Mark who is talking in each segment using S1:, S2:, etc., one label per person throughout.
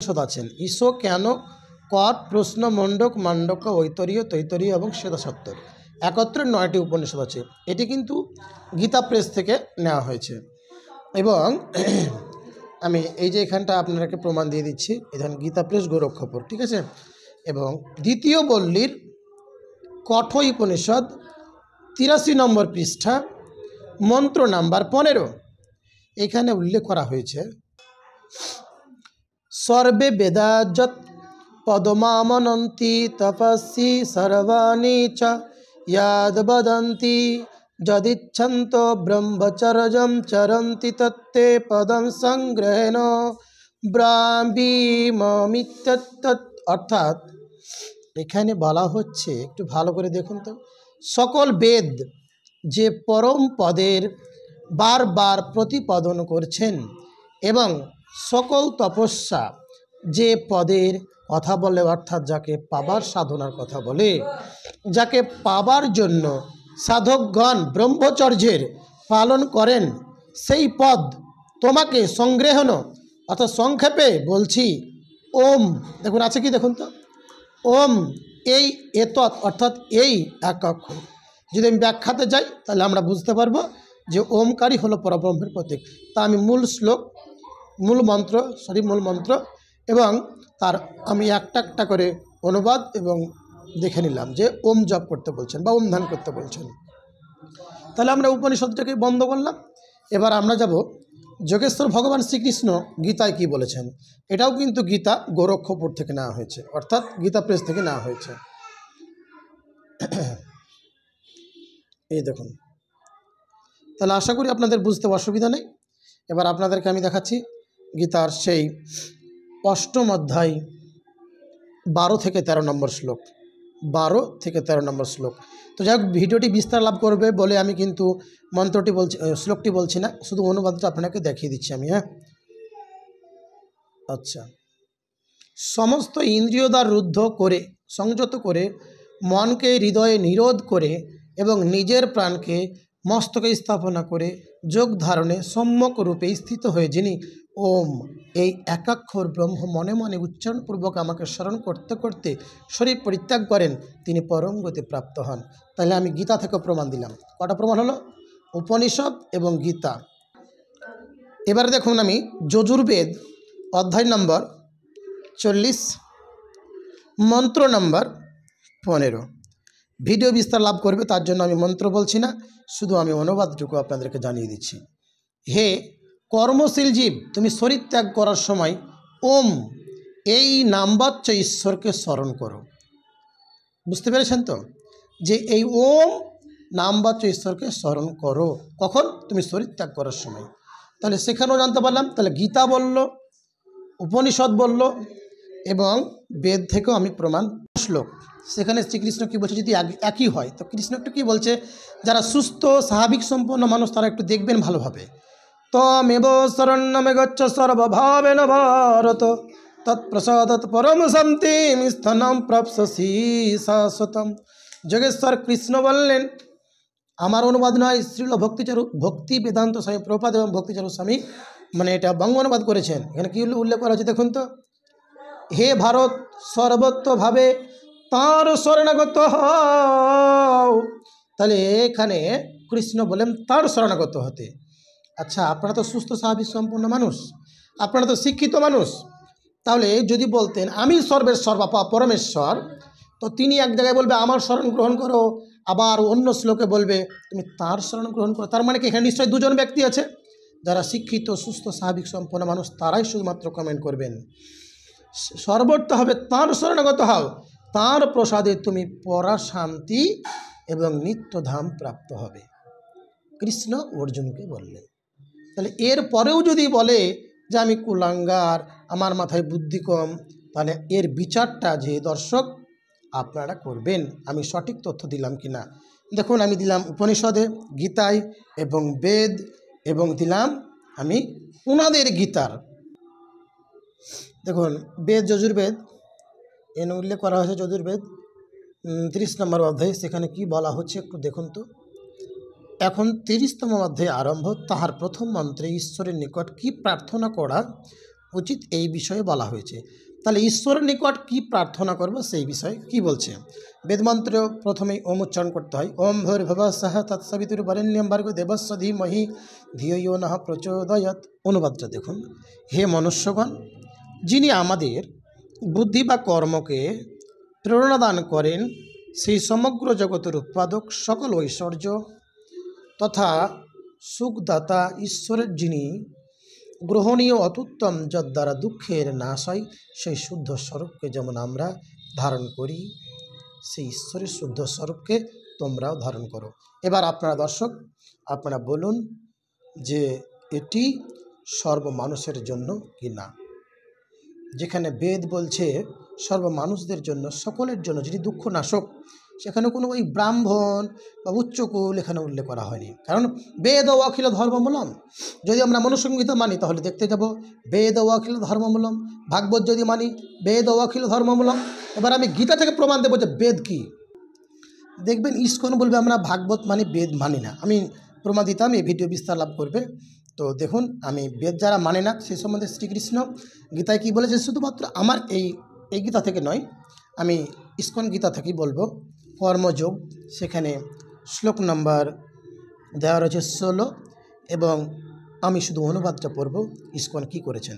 S1: উপনিষদ আছেন, ঈশো, কেন, কট, প্রশ্ন, মণ্ডক, মান্ডক্য, ঐতরীয়, তৈতরীয় এবং শ্বেতাসত্তর, একত্রে 9টি উপনিষদ আছে। এটি কিন্তু গীতা প্রেস থেকে নেওয়া হয়েছে। এবং আমি এই যে এখানটা আপনাকে প্রমাণ দিয়ে দিচ্ছি, এখানে গীতা প্রেস গোরক্ষপুর, ঠিক আছে। এবং দ্বিতীয় বল্লীর কঠোই উপনিষদ 83 নম্বর পৃষ্ঠা, মন্ত্র নাম্বার 15, এখানে উল্লেখ করা হয়েছে, সর্বে বেদাযৎ পদমামনন্তি তপস্বী সর্বাণি চ ইয়াদ বদন্তি যদিচ্ছন্ত ব্রহ্মচর্যম চরন্তি তত্তে পদম সংগ্রহেণ ব্রাহ্মীমিত্যত। অর্থাৎ এখানে বলা হচ্ছে, একটু ভালো করে দেখুন তো, সকল বেদ যে পরম পদের বারবার প্রতিপাদন করছেন এবং সকল তপস্যা যে পদের কথা বলে, অর্থাৎ যাকে পাবার সাধনার কথা বলে, যাকে পাবার জন্য সাধকগণ ব্রহ্মচর্যের পালন করেন, সেই পদ তোমাকে সংগ্রহণ, অর্থাৎ সংক্ষেপে বলছি ওম। দেখুন আছে কি, দেখুন তো, ওম, এই এতৎ অর্থাৎ এই এক অক্ষর। যদি আমি ব্যাখ্যাতে যাই তাহলে আমরা বুঝতে পারবো যে ওমকারই হলো পরব্রহ্মের প্রতীক। তা আমি মূল মন্ত্র এবং তার আমি একটা একটা করে অনুবাদ এবং দেখে নিলাম যে ওম জপ করতে বলছেন বা ওম ধ্যান করতে বলছেন। তাহলে আমরা উপনিষদটাকে বন্ধ করলাম। এবার আমরা যাব যোগেশ্বর ভগবান শ্রীকৃষ্ণ গীতায় কি বলেছেন। এটাও কিন্তু গীতা গোরক্ষপুর থেকে নেওয়া হয়েছে, অর্থাৎ গীতা প্রেস থেকে নেওয়া হয়েছে। এই দেখুন, তাহলে আশা করি আপনাদের বুঝতে অসুবিধা নেই। এবার আপনাদেরকে আমি দেখাচ্ছি গীতার সেই 8ম অধ্যায় 12 থেকে 13 নম্বর শ্লোক, 12 থেকে 13 নম্বর শ্লোক। তো যাই হোক, ভিডিওটি বিস্তার লাভ করবে বলে আমি কিন্তু মন্ত্রটি বলছি, শ্লোকটি বলছি না, শুধু অনুবাদটা আপনাকে দেখিয়ে দিচ্ছি আমি। হ্যাঁ, আচ্ছা। সমস্ত ইন্দ্রিয় দ্বার রুদ্ধ করে, সংযত করে, মনকে হৃদয়ে নিরোধ করে এবং নিজের প্রাণকে মস্তকে স্থাপনা করে যোগ ধারণে সম্যক রূপে স্থিত হয়ে যিনি ওম, এই একাক্ষর ব্রহ্ম মনে মনে উচ্চারণপূর্বক আমাকে স্মরণ করতে করতে শরীর পরিত্যাগ করেন, তিনি পরম গতি প্রাপ্ত হন। তাহলে আমি গীতা থেকে প্রমাণ দিলাম। কটা প্রমাণ হলো? উপনিষদ এবং গীতা। এবারে দেখুন, আমি যজুর্বেদ অধ্যায় নম্বর 40, মন্ত্র নম্বর 15। ভিডিও বিস্তার লাভ করবে, তার জন্য আমি মন্ত্র বলছি না, শুধু আমি অনুবাদটুকু আপনাদেরকে জানিয়ে দিচ্ছি। হে কর্মশীল জীব, তুমি শরীর ত্যাগ করার সময় ওম, এই নামবাচ্য ঈশ্বরকে স্মরণ করো। বুঝতে পেরেছেন তো, যে এই ওম নামবাচ্য ঈশ্বরকে স্মরণ করো কখন? তুমি শরীর ত্যাগ করার সময়। তাহলে সেখানেও জানতে পারলাম। তাহলে গীতা বলল, উপনিষদ বলল এবং বেদ থেকেও আমি প্রমাণ। শ্লোক সেখানে শ্রীকৃষ্ণ কী বলছে, যদি একই হয় তো কৃষ্ণ একটু কী বলছে, যারা সুস্থ স্বাভাবিক সম্পন্ন মানুষ তারা একটু দেখবেন ভালোভাবে। ত্বমেব শরণ্যমে গচ্ছ সর্বভাবেন ভারত তৎপ্রসাদৎ পরম শান্তিম স্থানম প্রাপ্স্যসি শাশ্বতম। যোগেশ্বর কৃষ্ণ বললেন, আমার অনুবাদ নয়, শ্রীল ভক্তি বেদান্ত স্বামী প্রভুপাদ এবং ভক্তিচারু স্বামী মানে এটা বঙ্গ অনুবাদ করেছেন। এখানে কী উল্লেখ করা হচ্ছে দেখুন তো, হে ভারত, সর্বত্রভাবে তাঁর শরণাগত হও। তাহলে এখানে কৃষ্ণ বলেন তাঁর শরণাগত হতে। আচ্ছা, আপনারা তো সুস্থ স্বাভাবিক সম্পন্ন মানুষ, আপনারা তো শিক্ষিত মানুষ, তাহলে যদি বলতেন আমি সর্বের সর্বাপা পরমেশ্বর, তো তিনি এক জায়গায় বলবে আমার শরণ গ্রহণ করো, আবার অন্য শ্লোকে বলবে তুমি তাঁর শরণ গ্রহণ করো। তার মানে কি এখানে নিশ্চয়ই দুজন ব্যক্তি আছে। যারা শিক্ষিত সুস্থ স্বাভাবিক সম্পন্ন মানুষ তারাই শুধুমাত্র কমেন্ট করবেন। সর্বত্র হবে তাঁর শরণাগত হও, তাঁর প্রসাদে তুমি পরা শান্তি এবং নিত্যধাম প্রাপ্ত হবে, কৃষ্ণ অর্জুনকে বললেন। তাহলে এর পরেও যদি বলে যে আমি কুলাঙ্গার, আমার মাথায় বুদ্ধি কম, তাহলে এর বিচারটা যে দর্শক আপনারা করবেন আমি সঠিক তথ্য দিলাম কি না। দেখুন, আমি দিলাম উপনিষদে, গীতায় এবং বেদ, এবং দিলাম আমি ওনাদের গীতার। দেখুন, বেদ যজুর্বেদ এনে উল্লেখ করা হয়েছে, যজুর্বেদ 30 নম্বর অধ্যায়ে। সেখানে কি বলা হচ্ছে একটু দেখুন তো। এখন 30তম অধ্যায় আরম্ভ। তাহার প্রথম মন্ত্রে ঈশ্বরের নিকট কি প্রার্থনা করা উচিত এই বিষয়ে বলা হয়েছে। তাহলে ঈশ্বরের নিকট কি প্রার্থনা করব সেই বিষয়ে কি বলছে। বেদমন্ত্র প্রথমেই ওম উচ্চারণ করতে হয়। ওম ভূর্ভুবঃ স্বঃ তৎসবিতুর্বরেণ্যং ভর্গো দেবস্য ধীমহি ধিয়ো ইয়ো নঃ প্রচোদয়াৎ। অনুবাদটা দেখুন। হে মনুষ্যগণ, যিনি আমাদের বুদ্ধি বা কর্মকে প্রেরণা দান করেন, সেই সমগ্র জগতের উৎপাদক, সকল ঐশ্বর্য তথা সুখদাতা ঈশ্বরের যিনি গ্রহণীয় অত্যুত্তম, যদ্বারা দুঃখের নাশ হয়, সেই শুদ্ধ স্বরূপকে যেমন আমরা ধারণ করি, সেই ঈশ্বরের শুদ্ধ স্বরূপকে তোমরাও ধারণ করো। এবার আপনারা দর্শক, আপনারা বলুন যে এটি সর্বমানুষের জন্য কি না। যেখানে বেদ বলছে সর্বমানুষদের জন্য, সকলের জন্য, যিনি দুঃখ নাশক, সেখানে কোনো ওই ব্রাহ্মণ বা উচ্চকুল এখানে উল্লেখ করা হয়নি। কারণ বেদ ও অখিল ধর্মমূলম, যদি আমরা মনুসংহিতা মানি তাহলে দেখতে যাব বেদ ও অখিল ধর্মমূলম। ভাগবত যদি মানি বেদ ও অখিল ধর্মমূলম। এবার আমি গীতা থেকে প্রমাণ দেবো যে বেদ কি। দেখবেন ইস্কন বলবে আমরা ভাগবত মানি, বেদ মানি না। আমি প্রমাণ দিতাম, এই ভিডিও বিস্তার লাভ করবে। তো দেখুন, আমি বেদ যারা মানে না সেই সম্বন্ধে শ্রীকৃষ্ণ গীতায় কী বলেছে, শুধুমাত্র আমার এই গীতা থেকে নয়, আমি ইস্কন গীতা থেকেই বলবো। কর্মযোগ, সেখানে শ্লোক নাম্বার দেওয়া রয়েছে 16, এবং আমি শুধু অনুবাদটা পড়ব ইস্কন কি করেছেন।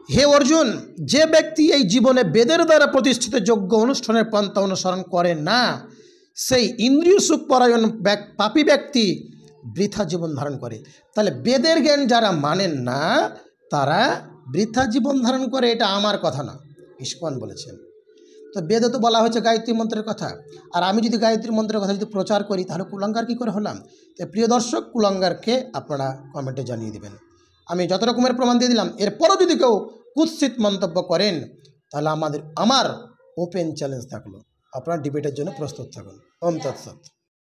S1: হে অর্জুন, যে ব্যক্তি এই জীবনে বেদের দ্বারা প্রতিষ্ঠিত যোগ্য অনুষ্ঠানের পন্থা অনুসরণ করে না, সেই ইন্দ্রিয় সুখ পরায়ণ পাপী ব্যক্তি বৃথা জীবন ধারণ করে। তাহলে বেদের জ্ঞান যারা মানেন না তারা বৃথা জীবন ধারণ করে, এটা আমার কথা না, ইস্কন বলেছেন। তো বেদে তো বলা হয়েছে গায়ত্রী মন্ত্রের কথা, আর আমি যদি গায়ত্রী মন্ত্রের কথা যদি প্রচার করি তাহলে কুলাঙ্গার কী করে হলাম। তো প্রিয় দর্শক, কুলাঙ্গারকে আপনারা কমেন্টে জানিয়ে দেবেন। আমি যত রকমের প্রমাণ দিয়ে দিলাম, এরপরও যদি কেউ কুৎসিত মন্তব্য করেন তাহলে আমার ওপেন চ্যালেঞ্জ থাকলো, আপনারা ডিবেটের জন্য প্রস্তুত থাকুন। ওম তৎসৎ।